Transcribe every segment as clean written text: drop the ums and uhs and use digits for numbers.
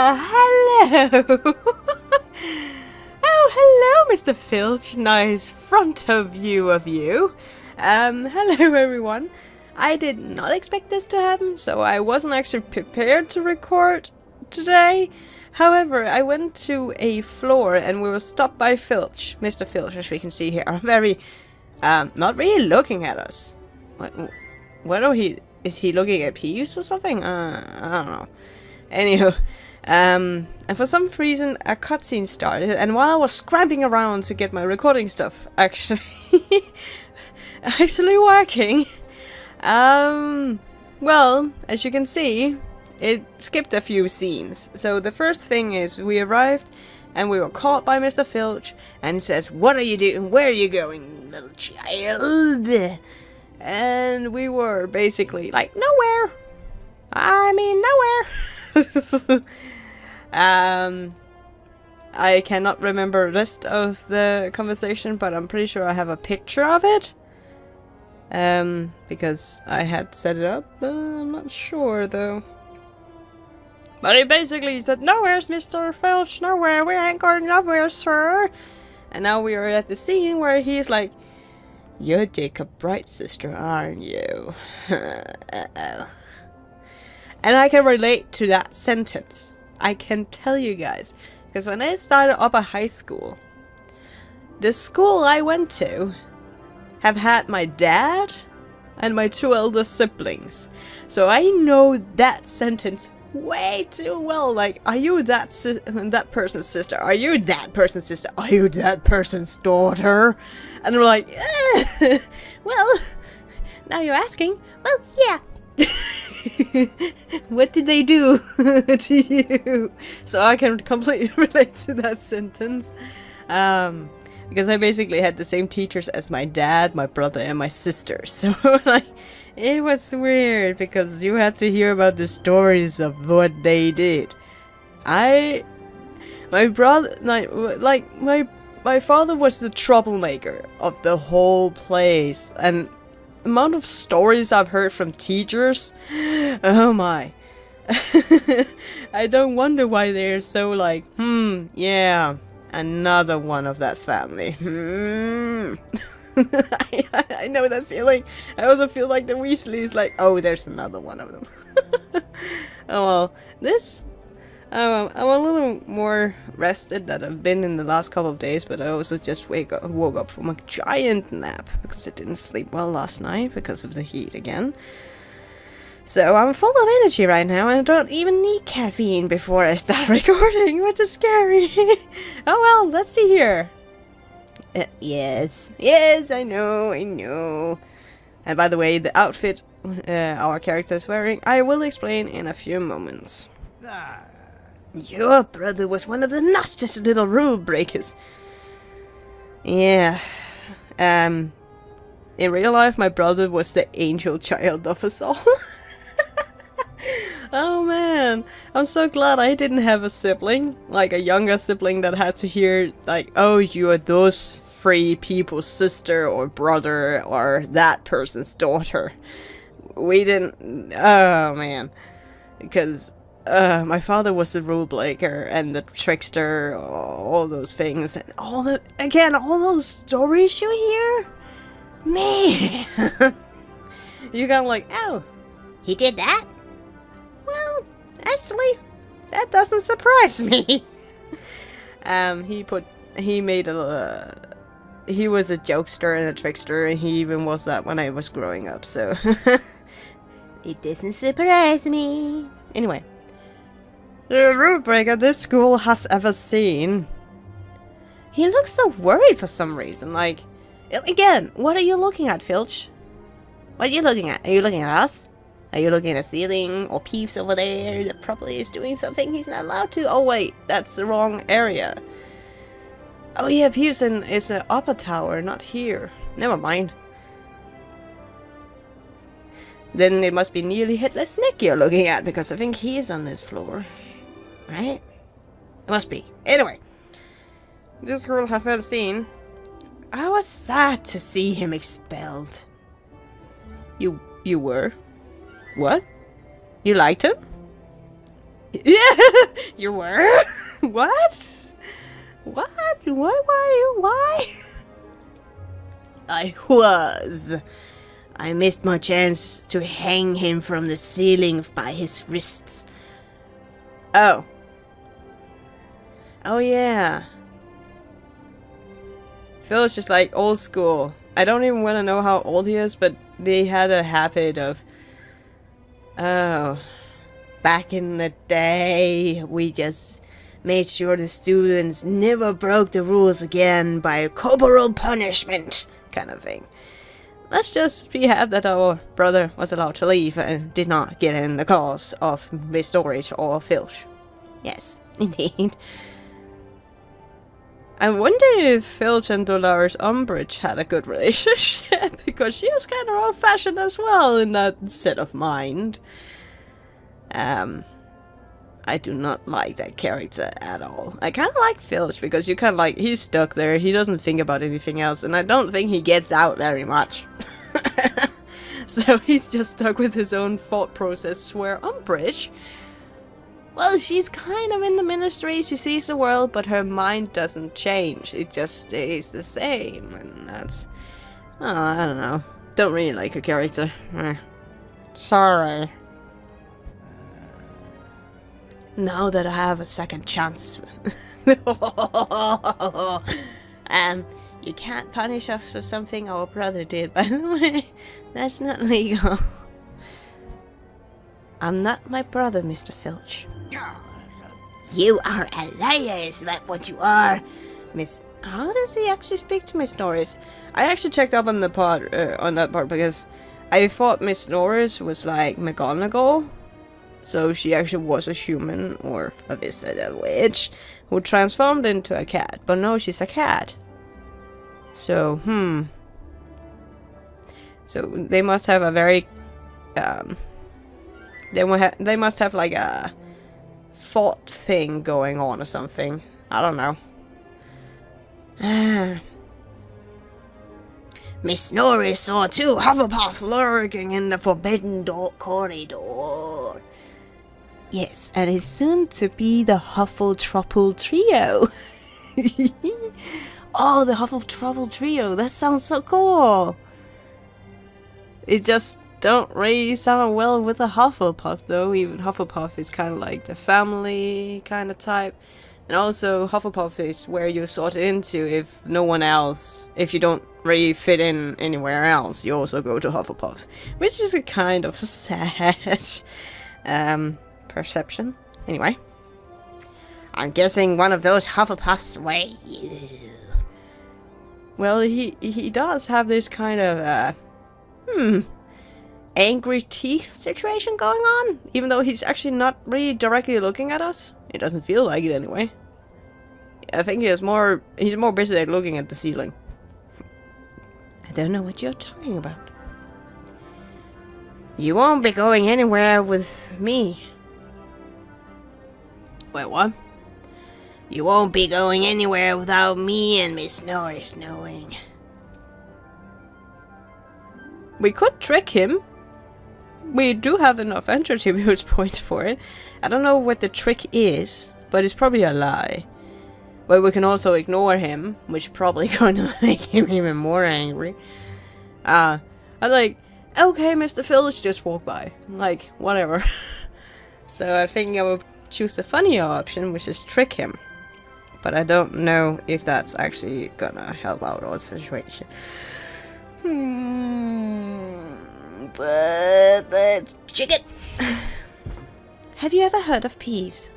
Hello! Oh, hello, Mr. Filch. Nice front of view of you. Hello, everyone. I did not expect this to happen, so I wasn't actually prepared to record today. However, I went to a floor and we were stopped by Filch. Mr. Filch, as we can see here. Very, not really looking at us. What are he... Is he looking at Peeves or something? I don't know. Anywho, and for some reason a cutscene started, and while I was scrambling around to get my recording stuff actually working, well, as you can see, it skipped a few scenes. So the first thing is we arrived and we were caught by Mr. Filch, and he says, "What are you doing? Where are you going, little child?" And we were basically like, nowhere. I mean, nowhere. I cannot remember the rest of the conversation, but I'm pretty sure I have a picture of it. Because I had set it up. I'm not sure though. But he basically said, "Nowhere's Mr. Filch, nowhere. We ain't going nowhere, sir." And now we are at the scene where he's like, "You're Jacob Bright's sister, aren't you?" Uh-oh. And I can relate to that sentence. I can tell you guys. Because when I started up at high school, the school I went to have had my dad and my two elder siblings. So I know that sentence way too well. Like, are you that person's sister? Are you that person's sister? Are you that person's daughter? And we're like, well, now you're asking. Well, yeah. What did they do to you? So I can completely relate to that sentence. Because I basically had the same teachers as my dad, my brother, and my sister. So like, it was weird because you had to hear about the stories of what they did. My father was the troublemaker of the whole place, and the amount of stories I've heard from teachers, oh my. I don't wonder why they're so like, yeah, another one of that family. I know that feeling. I also feel like the Weasleys, like, oh, there's another one of them. Oh well, this, I'm a little more rested than I've been in the last couple of days, but I also just woke up from a giant nap because I didn't sleep well last night because of the heat again. So I'm full of energy right now, and I don't even need caffeine before I start recording, which is scary. Oh well, let's see here. Yes, I know. And by the way, the outfit our character is wearing, I will explain in a few moments. Your brother was one of the nastiest little rule breakers. Yeah. In real life, my brother was the angel child of us all. Oh man, I'm so glad I didn't have a sibling, like a younger sibling that had to hear like, oh, you are those three people's sister or brother or that person's daughter. We didn't, oh man, because my father was the rule breaker and the trickster, all those things, and all those stories you hear, man. You got like, oh, he did that? Well, actually, that doesn't surprise me. He was a jokester and a trickster, and he even was that when I was growing up, so it doesn't surprise me. Anyway, the rule breaker this school has ever seen. He looks so worried for some reason. Like, again, what are you looking at, Filch? What are you looking at? Are you looking at us? Are you looking at a ceiling or Peeves over there that probably is doing something he's not allowed to? Oh wait, that's the wrong area. Oh yeah, Peeves is an upper tower, not here. Never mind. Then it must be nearly Headless Nick you're looking at, because I think he is on this floor. Right? It must be. Anyway. This girl have ever seen. I was sad to see him expelled. You were? What? You liked him? Yeah, you were? What? What? Why were you? Why? I was. I missed my chance to hang him from the ceiling by his wrists. Oh. Oh yeah. Phil's just like old school. I don't even want to know how old he is, but they had a habit of... Oh. Back in the day, we just made sure the students never broke the rules again by corporal punishment, kind of thing. Let's just be happy that our brother was allowed to leave and did not get in the cause of Miss Storage or Filch. Yes, indeed. I wonder if Filch and Dolores Umbridge had a good relationship, because she was kind of old-fashioned as well in that set of mind. I do not like that character at all. I kind of like Filch because you kind of like, he's stuck there, he doesn't think about anything else, and I don't think he gets out very much. So he's just stuck with his own thought process, where Umbridge, well, she's kind of in the Ministry, she sees the world, but her mind doesn't change, it just stays the same, and that's, oh, I don't know, don't really like her character. Sorry. Now that I have a second chance. You can't punish us for something our brother did, by the way. That's not legal. I'm not my brother, Mr. Filch. You are a liar, is that what you are? Miss... How does he actually speak to Miss Norris? I actually checked up on the part, on that part, because I thought Miss Norris was like McGonagall. So she actually was a human, or a visitor witch, who transformed into a cat. But no, she's a cat. So, So they must have a very, they must have like a thought thing going on or something. I don't know. Miss Norris saw two Hufflepuff lurking in the Forbidden Door corridor. Yes, and it's soon to be the Huffle-Truffle Trio. Oh, the Huffle-Truffle Trio. That sounds so cool. It just don't really sound well with a Hufflepuff, though. Even Hufflepuff is kind of like the family kind of type. And also, Hufflepuff is where you're sorted into if no one else, if you don't really fit in anywhere else, you also go to Hufflepuffs. Which is a kind of sad perception. Anyway. I'm guessing one of those Hufflepuffs were you. Well, he does have this kind of, angry teeth situation going on. Even though he's actually not really directly looking at us. It doesn't feel like it anyway. I think he's more busy at looking at the ceiling. I don't know what you're talking about. You won't be going anywhere with me. Wait, what? You won't be going anywhere without me and Miss Norris knowing. We could trick him. We do have enough attribute points for it. I don't know what the trick is, but it's probably a lie. But we can also ignore him, which is probably gonna make him even more angry. I'm like, okay, Mr. Filch, just walk by. Like, whatever. So I think I will choose the funnier option, which is trick him. But I don't know if that's actually gonna help out our situation. But let's check it. Have you ever heard of Peeves?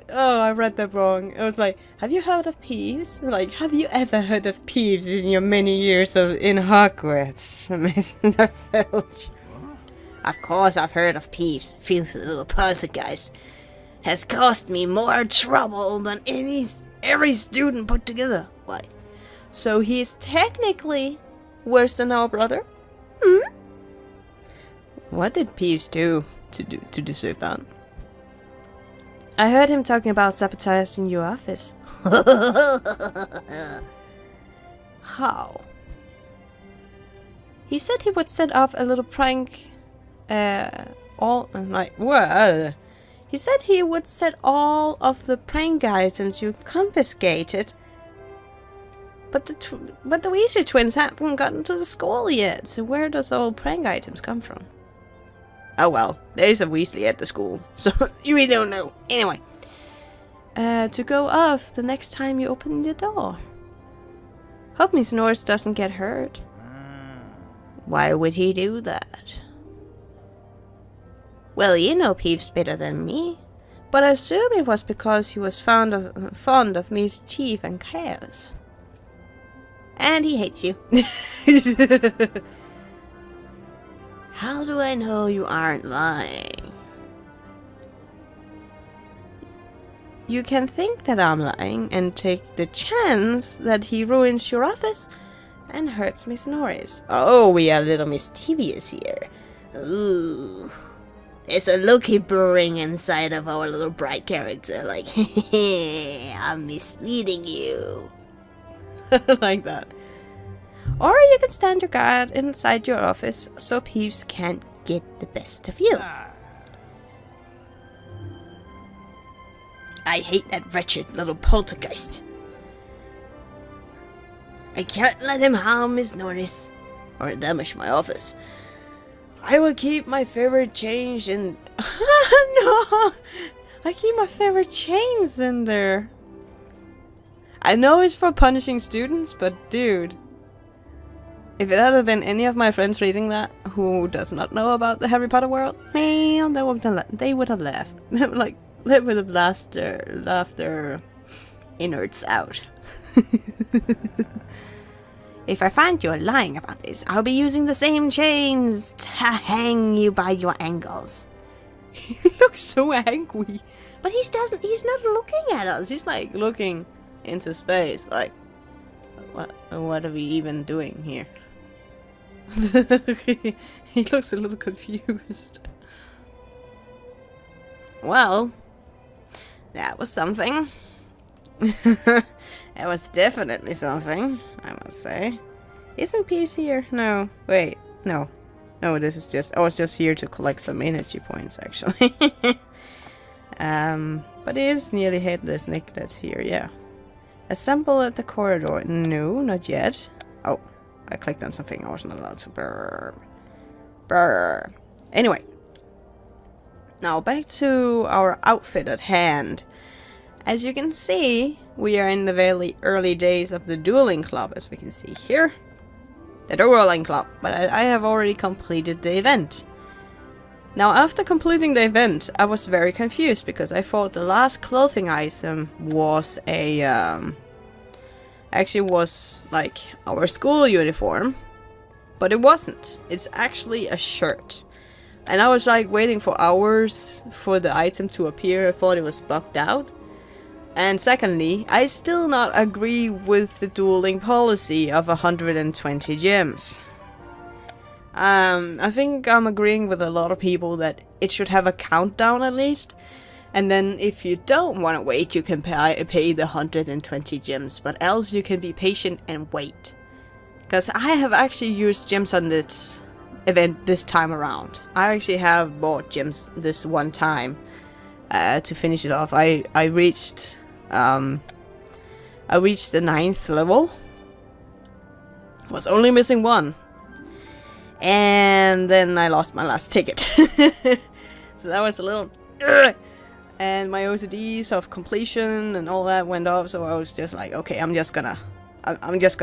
Oh, I read that wrong. It was like, have you heard of Peeves? Like, have you ever heard of Peeves in your many years in Hogwarts, Mr. Filch? Of course I've heard of Peeves. Filthy little poltergeist. Has caused me more trouble than every student put together. Why? So he's technically worse than our brother? What did Peeves do to deserve that? I heard him talking about sabotaging your office. How? He said he would set off a little prank all... I'm like, what? He said he would set all of the prank items you confiscated. But the Weasley twins haven't gotten to the school yet, so where does all prank items come from? Oh well, there's a Weasley at the school, so you don't know. Anyway. To go off the next time you open the door. Hope Miss Norris doesn't get hurt. Why would he do that? Well, you know Peeves better than me, but I assume it was because he was fond of mischief and chaos. And he hates you. How do I know you aren't lying? You can think that I'm lying and take the chance that he ruins your office and hurts Miss Norris. Oh, we are a little mischievous here. Ooh. There's a Loki brewing inside of our little bright character. Like, I'm misleading you. Like that. Or you can stand your guard inside your office so Peeves can't get the best of you. I hate that wretched little poltergeist. I can't let him harm Miss Norris or damage my office. I will keep my favorite change in... No! I keep my favorite chains in there. I know it's for punishing students, but dude... If it had been any of my friends reading that who does not know about the Harry Potter world, man, they would have laughed. Like, they would have laughed their innards out. If I find you're lying about this, I'll be using the same chains to hang you by your ankles. He looks so angry. But he's not looking at us. He's like looking into space. Like, what are we even doing here? He looks a little confused. Well, that was something. It was definitely something, I must say. Isn't Peeves here? No. Wait. No. No, this is just... I was just here to collect some energy points, actually. But it is nearly Headless Nick that's here, yeah. Assemble at the corridor. No, not yet. Oh, I clicked on something I wasn't allowed to. Brr. Brr. Anyway. Now back to our outfit at hand. As you can see, we are in the very early days of the dueling club, as we can see here. The dueling club, but I have already completed the event. Now, after completing the event, I was very confused because I thought the last clothing item was a, actually was like our school uniform, but it wasn't. It's actually a shirt. And I was like waiting for hours for the item to appear. I thought it was bugged out. And secondly, I still not agree with the dueling policy of 120 gems. I think I'm agreeing with a lot of people that it should have a countdown at least. And then if you don't want to wait, you can pay the 120 gems. But else you can be patient and wait. Because I have actually used gems on this event this time around. I actually have bought gems this one time to finish it off. I reached the 9th level. Was only missing one. And then I lost my last ticket. So that was a little... And my OCDs of completion and all that went up. So I was just like, okay, I'm just gonna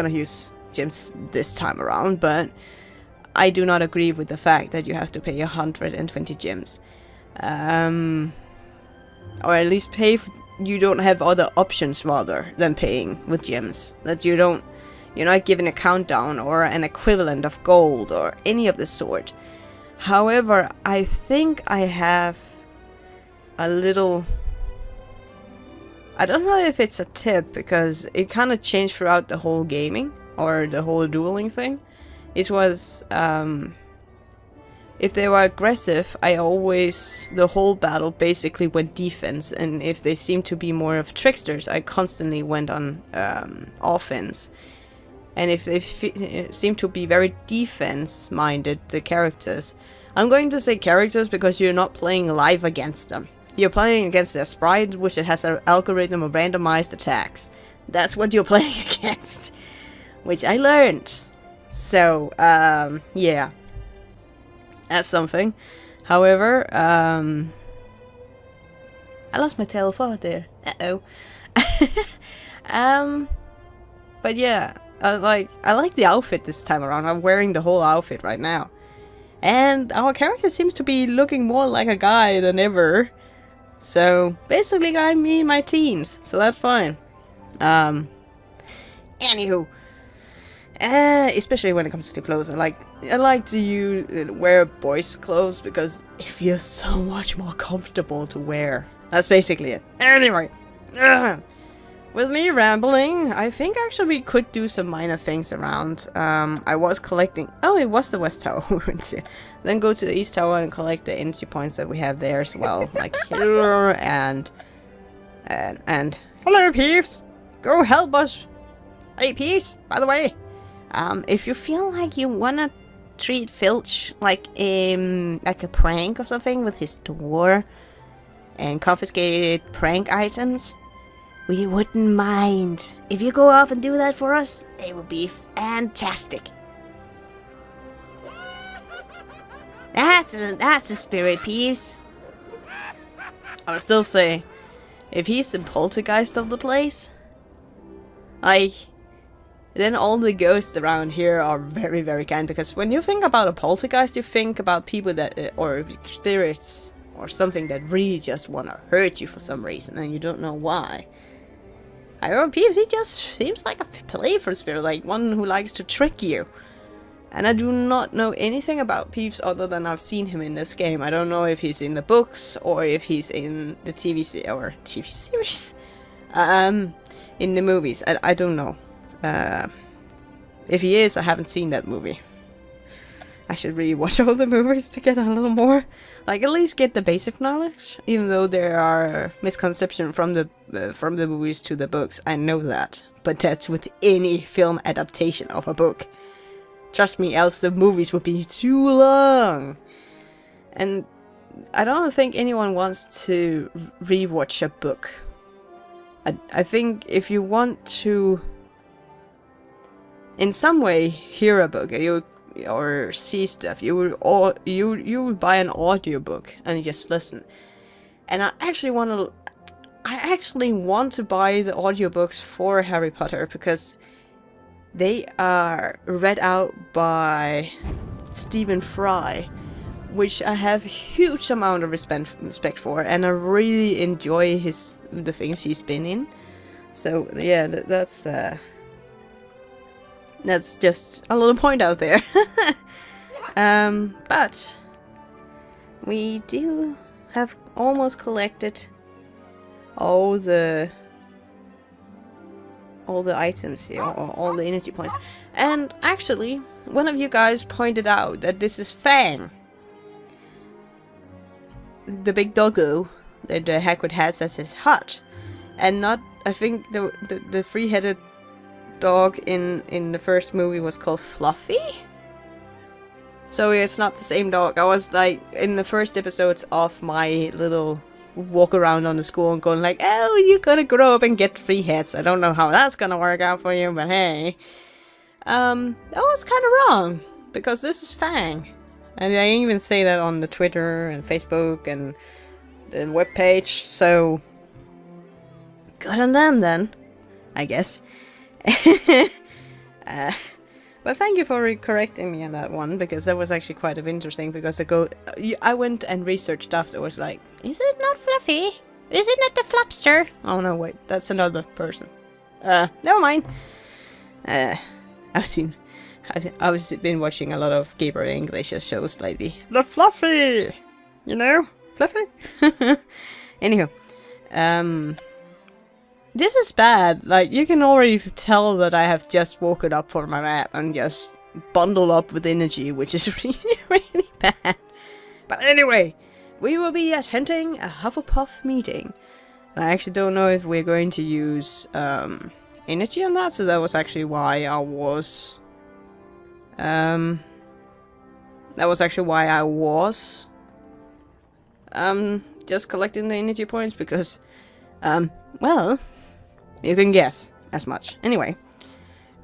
use gems this time around. But I do not agree with the fact that you have to pay 120 gems. Or at least pay... You don't have other options rather than paying with gems. That you're not given a countdown or an equivalent of gold or any of the sort. However, I think I have a little... I don't know if it's a tip because it kind of changed throughout the whole gaming or the whole dueling thing. It was... if they were aggressive, the whole battle basically went defense, and if they seemed to be more of tricksters, I constantly went on offense. And if they seemed to be very defense-minded, the characters, I'm going to say characters because you're not playing live against them. You're playing against their sprite, which it has an algorithm of randomized attacks. That's what you're playing against. Which I learned. So, yeah. That's something. However, I lost my tail of thought there. Uh-oh. But yeah, I like the outfit this time around. I'm wearing the whole outfit right now. And our character seems to be looking more like a guy than ever. So, basically I'm me in my teens, so that's fine. Anywho. Especially when it comes to clothes, I like to wear boys' clothes because it feels so much more comfortable to wear. That's basically it. Anyway. With me rambling, I think actually we could do some minor things around. I was collecting... Oh, it was the West Tower we went to. Then go to the East Tower and collect the energy points that we have there as well. Like here and... Hello, Peeves! Go help us! Hey, Peeves, by the way. If you feel like you wanna treat Filch like a prank or something with his door and confiscated prank items... We wouldn't mind. If you go off and do that for us, it would be fantastic. That's the spirit, Peeves. I would still say, if he's the poltergeist of the place, then all the ghosts around here are very, very kind. Because when you think about a poltergeist, you think about people that, or spirits, or something that really just want to hurt you for some reason, and you don't know why. However, Peeves, he just seems like a playful spirit, like one who likes to trick you. And I do not know anything about Peeves other than I've seen him in this game. I don't know if he's in the books or if he's in the TV series. In the movies. I don't know. If he is, I haven't seen that movie. I should really watch all the movies to get a little more, like at least get the basic knowledge. Even though there are misconceptions from the movies to the books, I know that. But that's with any film adaptation of a book. Trust me, else the movies would be too long. And I don't think anyone wants to rewatch a book. I think if you want to, in some way, hear a book, or see stuff, you would buy an audiobook and just listen. And I actually want to buy the audiobooks for Harry Potter because they are read out by Stephen Fry, which I have a huge amount of respect for, and I really enjoy the things he's been in. So yeah, that's just a little point out there. But we do have almost collected all the items here, or all the energy points. And actually, one of you guys pointed out that this is Fang, the big doggo that Hagrid has as his hut, and not, I think the three-headed dog in the first movie was called Fluffy. So it's not the same dog. I was like, in the first episodes of my little walk around on the school and going like, oh, you're gonna grow up and get 3 heads. I don't know how that's gonna work out for you, but hey. That was kind of wrong, because this is Fang. And I even say that on the Twitter and Facebook and the webpage, so good on them then, I guess. But thank you for correcting me on that one, because that was actually quite interesting, because I went and researched afterwards, like, is it not Fluffy? Is it not the Flopster? Oh no, wait, that's another person. Never mind. I've been watching a lot of Gabriel English shows lately. The Fluffy! You know? Fluffy? Anywho. This is bad. Like, you can already tell that I have just woken up from my nap and just bundled up with energy, which is really, really bad. But anyway, we will be attending a Hufflepuff meeting. I actually don't know if we're going to use energy on that, so that was actually why I was That was actually why I was just collecting the energy points, because well, you can guess as much. Anyway.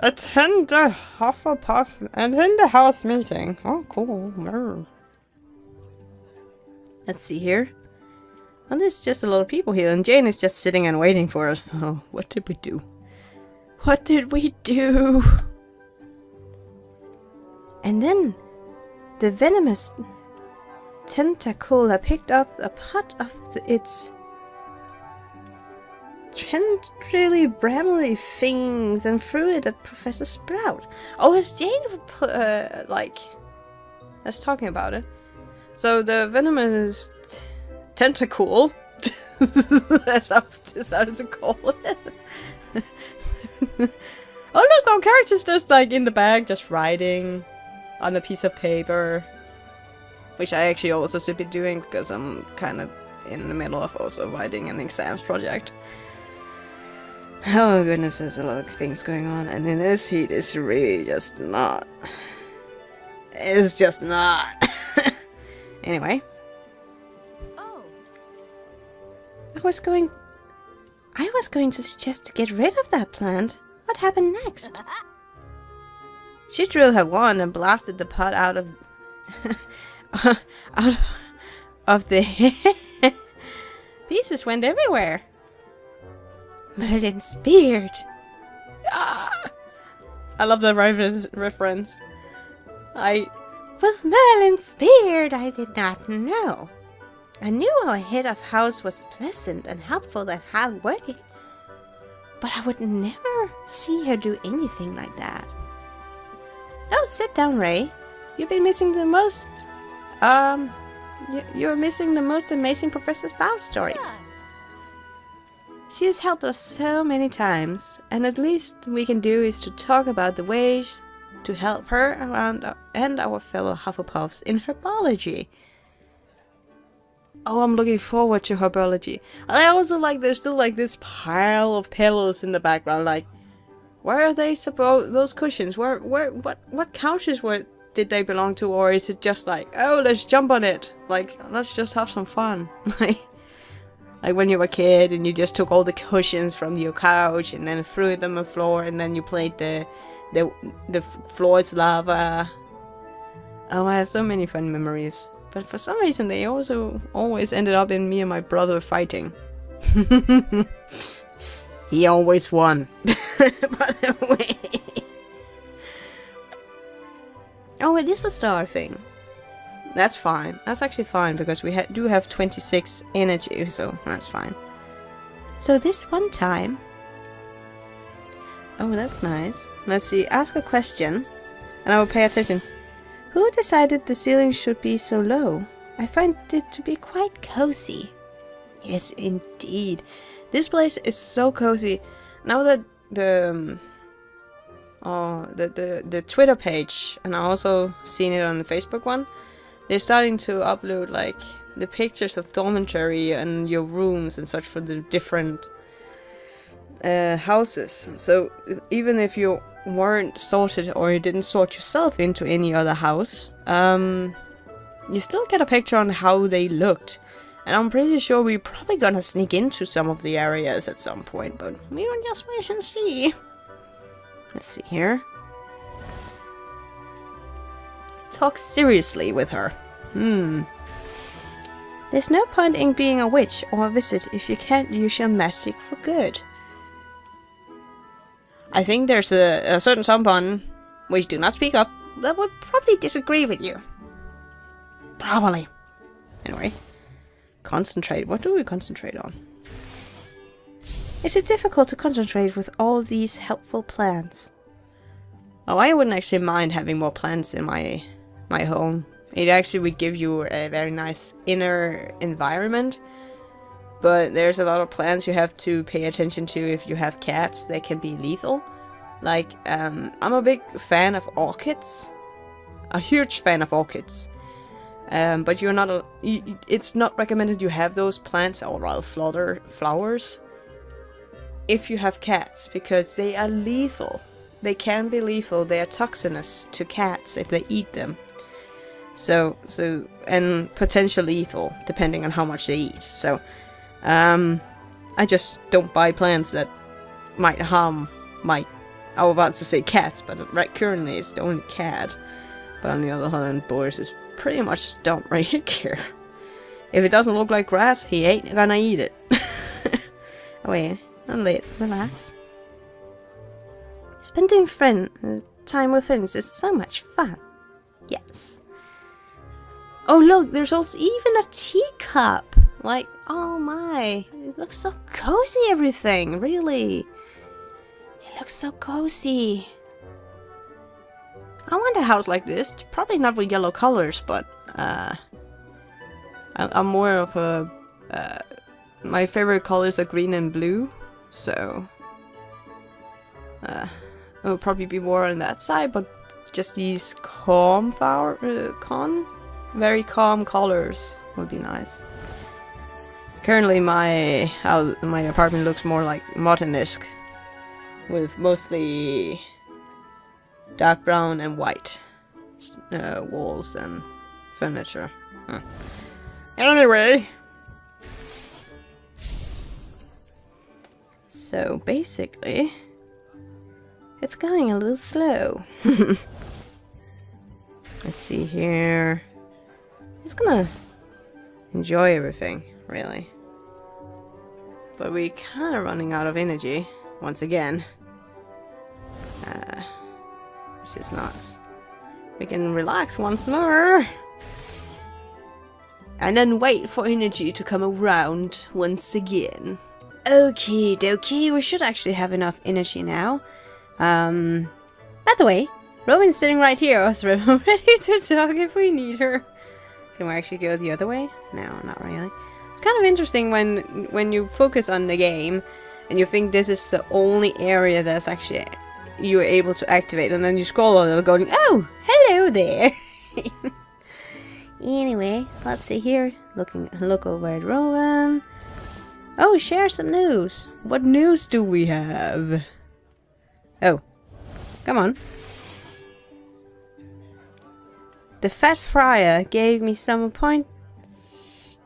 Attend the Hufflepuff and in the house meeting. Oh, cool. Let's see here. Well, there's just a lot of people here, and Jane is just sitting and waiting for us. So, what did we do? What did we do? And then, the venomous tentacle picked up a part of its tendrily bramly things and threw it at Professor Sprout. Oh, as Jane like, us talking about it. So the venomous tentacle, as I've decided to call it. Oh look, our character's just like in the bag, just writing on a piece of paper, which I actually also should be doing because I'm kind of in the middle of also writing an exams project. Oh goodness, there's a lot of things going on, and in this heat it's really just not. It's just not. Anyway. Oh. I was going to suggest to get rid of that plant. What happened next? She drew her wand and blasted the pot out of out of the pieces went everywhere. Merlin's beard. Ah! I love the reference. With Merlin's beard, I did not know. I knew our head of house was pleasant and helpful and hard-working, but I would never see her do anything like that. Oh, sit down, Ray. You've been missing the most. You're missing the most amazing Professor Sprout stories. Yeah. She has helped us so many times, and at least we can do is to talk about the ways to help her and our fellow Hufflepuffs in herbology. Oh, I'm looking forward to herbology. I also like there's still like this pile of pillows in the background. Like, where are they supposed? Those cushions? What couches did they belong to, or is it just like, oh, let's jump on it? Like, let's just have some fun. Like when you were a kid and you just took all the cushions from your couch and then threw them on the floor, and then you played the floor is lava. Oh, I have so many fun memories. But for some reason they also always ended up in me and my brother fighting. He always won. By the way. Oh, it is a star thing. That's fine. That's actually fine because we do have 26 energy, so that's fine. So this one time... Oh, that's nice. Let's see. Ask a question, and I will pay attention. Who decided the ceiling should be so low? I find it to be quite cozy. Yes, indeed. This place is so cozy. Now that the Twitter page, and I also seen it on the Facebook one, they're starting to upload like the pictures of dormitory and your rooms and such for the different houses. So even if you weren't sorted or you didn't sort yourself into any other house, you still get a picture on how they looked. And I'm pretty sure we're probably gonna sneak into some of the areas at some point, but we will just wait and see. Let's see here. Talk seriously with her. There's no point in being a witch or a wizard if you can't use your magic for good. I think there's a certain someone, which do not speak up, that would probably disagree with you. Probably. Anyway. Concentrate. What do we concentrate on? Is it difficult to concentrate with all these helpful plants? Oh, I wouldn't actually mind having more plants in my home. It actually would give you a very nice inner environment. But there's a lot of plants you have to pay attention to if you have cats. They can be lethal. Like, I'm a big fan of orchids. A huge fan of orchids. But you're not it's not recommended you have those plants, or rather flowers, if you have cats, because they are lethal. They can be lethal. They are toxinous to cats if they eat them. So and potentially lethal, depending on how much they eat. So, I just don't buy plants that might harm my... I was about to say cats, but right currently it's the only cat. But on the other hand, Boris is pretty much don't really care. If it doesn't look like grass, he ain't gonna eat it. Oh wait, I'm late. Relax. Spending time with friends is so much fun. Yes. Oh look, there's also even a teacup. Like, oh my, it looks so cozy, everything, really. It looks so cozy. I want a house like this, probably not with yellow colors, but I'm more of a, my favorite colors are green and blue, so it would probably be more on that side, but just these very calm colors would be nice. Currently my apartment looks more like modern-esque, with mostly dark brown and white walls and furniture. Anyway, so basically it's going a little slow. Let's see here. Just gonna enjoy everything, really. But we're kind of running out of energy once again. Which is not. We can relax once more. And then wait for energy to come around once again. Okie dokie, we should actually have enough energy now. By the way, Rowan's sitting right here, also ready to talk if we need her. Can we actually go the other way? No, not really. It's kind of interesting when you focus on the game and you think this is the only area that's actually you're able to activate, and then you scroll a little going, oh, hello there. Anyway, let's see here. Look over at Rowan. Oh, share some news. What news do we have? Oh, come on. The Fat Friar gave me some points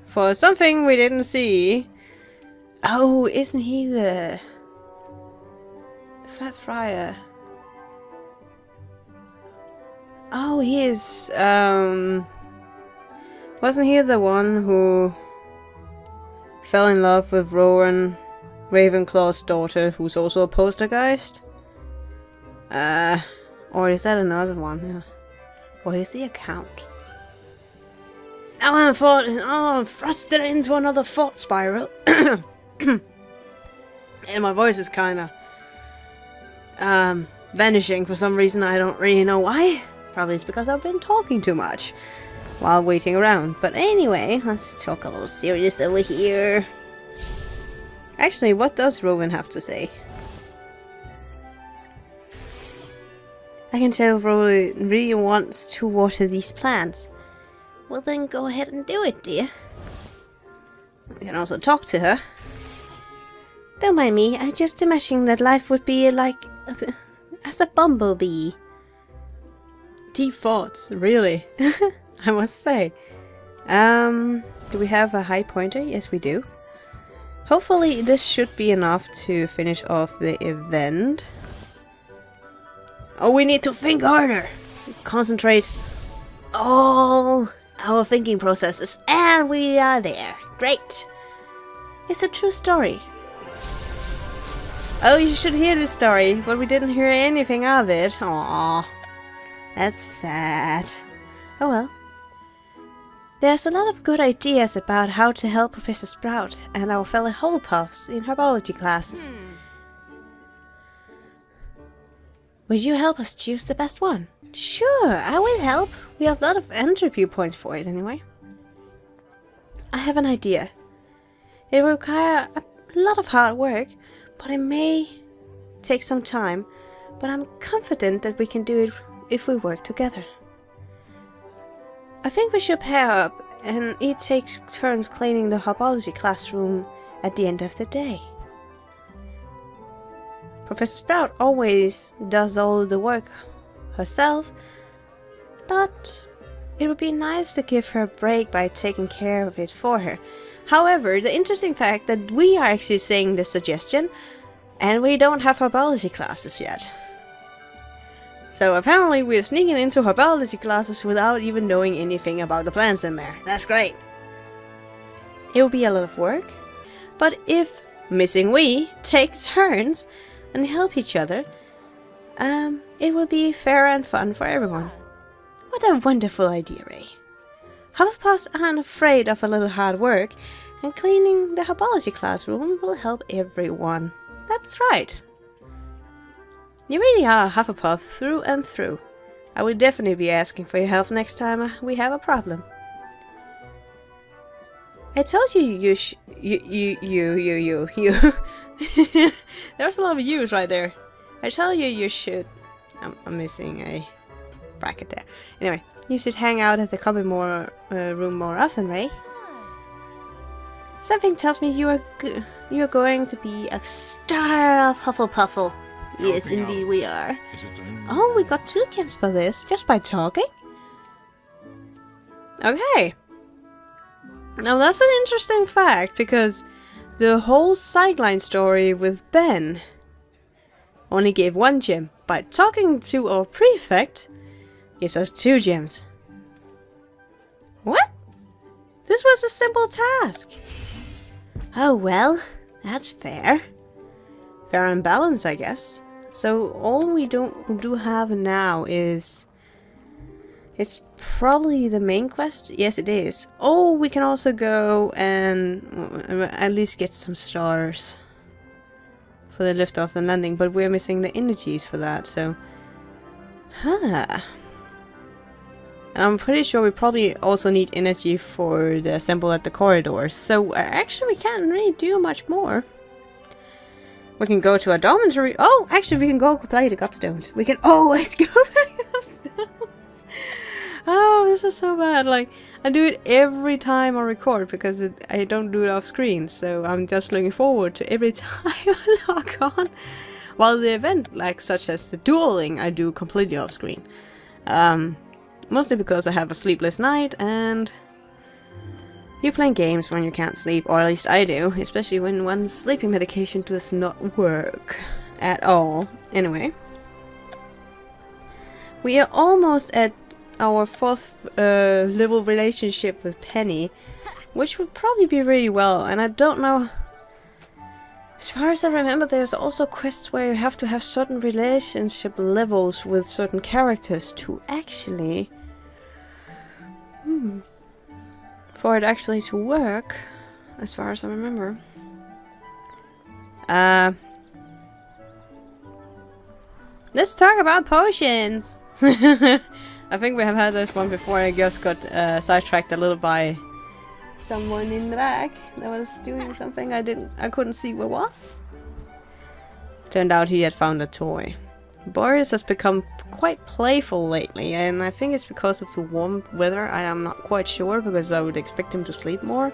for something we didn't see. Oh, isn't he the Fat Friar? Oh, he is, wasn't he the one who fell in love with Rowan Ravenclaw's daughter, who's also a poltergeist? Or is that another one? Yeah. What is the account? Oh, I'm thrusted into another thought spiral. And my voice is kinda vanishing for some reason. I don't really know why. Probably it's because I've been talking too much while waiting around. But anyway, let's talk a little serious over here. Actually, what does Rowan have to say? I can tell Rowan really wants to water these plants. Well then go ahead and do it, dear. We can also talk to her. Don't mind me, I just imagining that life would be like as a bumblebee. Deep thoughts, really. I must say. Do we have a high pointer? Yes, we do. Hopefully this should be enough to finish off the event. Oh, we need to think harder. Concentrate all our thinking processes, and we are there. Great. It's a true story. Oh, you should hear this story, but we didn't hear anything of it. Aww. That's sad. Oh well. There's a lot of good ideas about how to help Professor Sprout and our fellow Hufflepuffs in herbology classes. Would you help us choose the best one? Sure, I will help. We have a lot of entropy points for it anyway. I have an idea. It will require a lot of hard work, but it may take some time, but I'm confident that we can do it if we work together. I think we should pair up and each takes turns cleaning the herbology classroom at the end of the day. Professor Sprout always does all the work herself, but It would be nice to give her a break by taking care of it for her. However, the interesting fact that we are actually saying this suggestion, and we don't have her biology classes yet. So apparently we're sneaking into her biology classes without even knowing anything about the plants in there. That's great. It will be a lot of work, but if Missing We take turns and help each other, it will be fair and fun for everyone. What a wonderful idea, Ray. Hufflepuffs aren't afraid of a little hard work, and cleaning the herbology classroom will help everyone. That's right. You really are a Hufflepuff through and through. I will definitely be asking for your help next time we have a problem. I told you There's a lot of yous right there. I tell you you should... I'm missing a bracket there. Anyway, you should hang out at the common room more often, Ray. Something tells me you are going to be a star of Hufflepuffle. Yes, indeed we are. Oh, we got 2 gems for this, just by talking? Okay. Now that's an interesting fact, because the whole sideline story with Ben only gave 1 gem. By talking to our prefect, gives us 2 gems. What? This was a simple task. Oh well, that's fair. Fair and balanced, I guess. So all we do have now is... It's probably the main quest? Yes, it is. Oh, we can also go and at least get some stars for the liftoff and landing, but we're missing the energies for that, so... Huh. And I'm pretty sure we probably also need energy for the assemble at the corridors, so actually we can't really do much more. We can go to a dormitory. Oh, actually we can go play the Gupstones. We can always go play the Gupstones. Oh, this is so bad. Like, I do it every time I record because I don't do it off screen, so I'm just looking forward to every time I log on. While the event, like such as the dueling, I do completely off screen. Mostly because I have a sleepless night and you're playing games when you can't sleep, or at least I do, especially when one's sleeping medication does not work at all. Anyway, we are almost at our 4th level relationship with Penny, which would probably be really well, and I don't know... As far as I remember, there's also quests where you have to have certain relationship levels with certain characters to actually... for it actually to work, as far as I remember. Let's talk about potions! I think we have had this one before. I just got sidetracked a little by someone in the back that was doing something I couldn't see what it was. Turned out he had found a toy. Boris has become quite playful lately, and I think it's because of the warm weather. I am not quite sure, because I would expect him to sleep more.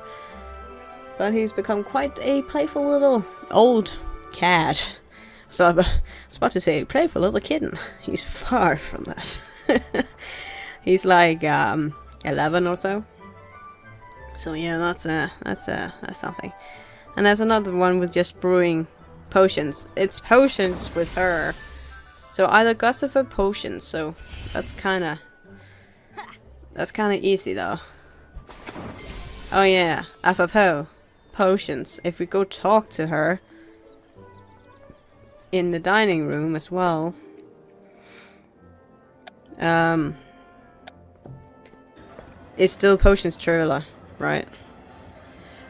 But he's become quite a playful little old cat. So I was about to say playful little kitten. He's far from that. He's like 11 or so. So yeah, that's something. And there's another one with just brewing potions. It's potions with her. So either gossip or potions. So that's kind of easy though. Oh yeah, apropos potions. If we go talk to her in the dining room as well. It's still potions trivia, right?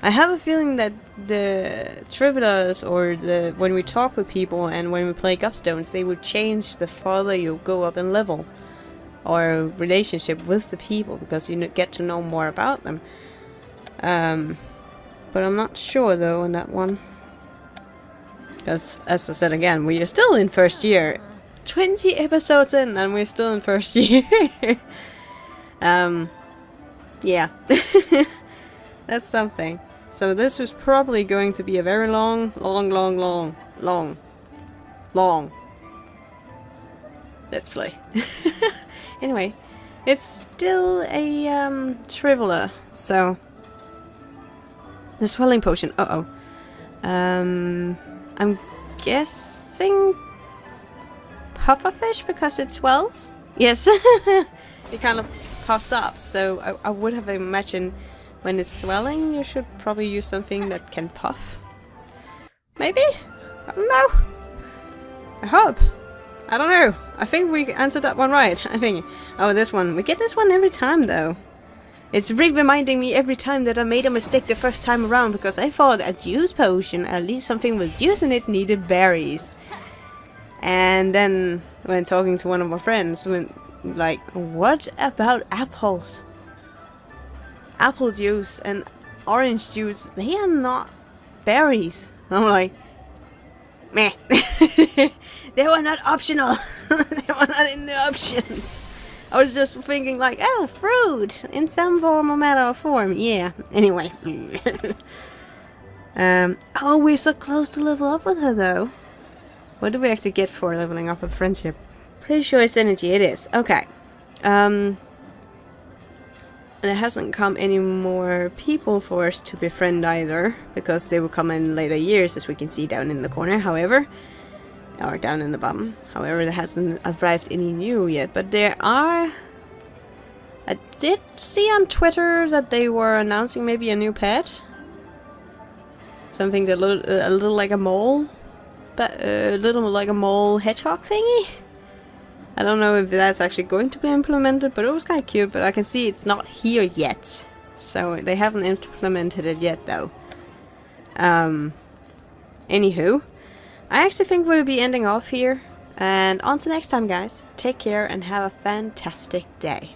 I have a feeling that the trivias, or when we talk with people and when we play Gupstones, they would change the farther you go up in level or relationship with the people, because you get to know more about them. But I'm not sure though on that one. Because, as I said again, we are still in first year. 20 episodes in and we're still in first year. Yeah. That's something. So this was probably going to be a very long let's play. Anyway, It's still a Shriveler, so the swelling potion. I'm guessing pufferfish because it swells. Yes, it kind of puffs up. So I would have imagined when it's swelling, you should probably use something that can puff. Maybe? I don't know. I hope. I don't know. I think we answered that one right. I think. Oh, this one. We get this one every time, though. It's reminding me every time that I made a mistake the first time around because I thought a juice potion, at least something with juice in it, needed berries. And then when talking to one of my friends, when like, what about apples? Apple juice and orange juice, they are not berries. I'm like, meh. They were not optional. They were not in the options. I was just thinking like, oh, fruit in some form or matter of form. Yeah. Anyway. Oh, we're so close to level up with her though. What do we actually get for leveling up with friendship? Pretty sure it's energy. It is. Okay. There hasn't come any more people for us to befriend either, because they will come in later years, as we can see down in the corner, however. Or down in the bottom. However, there hasn't arrived any new yet, but there are... I did see on Twitter that they were announcing maybe a new pet. Something that looked a little like a mole. But a little like a mole hedgehog thingy. I don't know if that's actually going to be implemented, but it was kind of cute. But I can see it's not here yet. So they haven't implemented it yet, though. Anywho, I actually think we'll be ending off here. And on to next time, guys. Take care and have a fantastic day.